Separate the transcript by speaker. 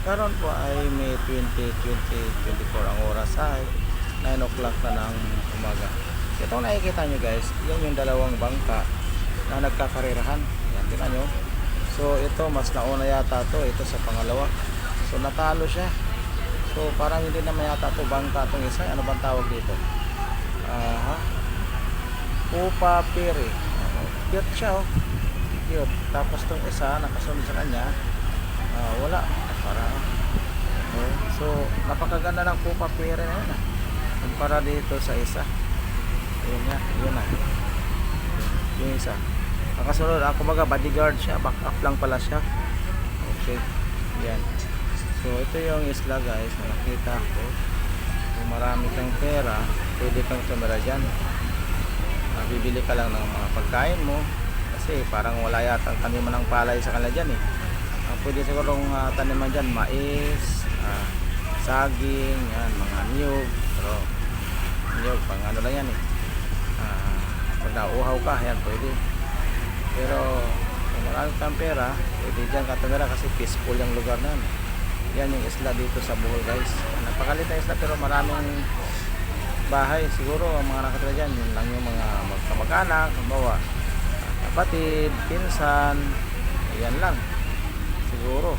Speaker 1: Karon po ay May 20, 2024, ang oras ay 9 o'clock na ng umaga. Itong nakikita nyo guys, yan yung dalawang bangka na nagkakarerahan. Yan, tingnan nyo. So ito, mas nauna yata to, ito sa pangalawa. So natalo siya. So parang hindi naman yata to bangka itong isa. Ano bang tawag dito? Aha. Pupa Piri. Cute siya oh. Cute. Tapos itong isa, nakasunod sa kanya. Wala. Para so napakaganda ng Pupa Pere na yun kumpara dito sa isa. Yun na, yun na yung isa. Nakasunod ako, kumbaga bodyguard siya, back up lang pala siya. Okay, yan. So ito yung isla guys na nakita ko. Kung marami kang pera, pwede kang tumira dyan. Bibili ka lang ng mga pagkain mo kasi parang wala yata ang taniman ng palay sa kanila dyan eh. Pwede sigurong taniman dyan, mais, saging, yan, mga niyog. Pero niyog, pang ano lang yan eh. Pag nauuhaw ka, yan pwede. Pero kung marami kang pera, pwede dyan katumira kasi peaceful yung lugar na yan. Yan yung isla dito sa Bohol guys. Napakalit na isla pero maraming bahay. Siguro ang mga nakatira dyan, yun lang yung mga magkamag-anak, bawa kapatid, pinsan, yan lang siguro.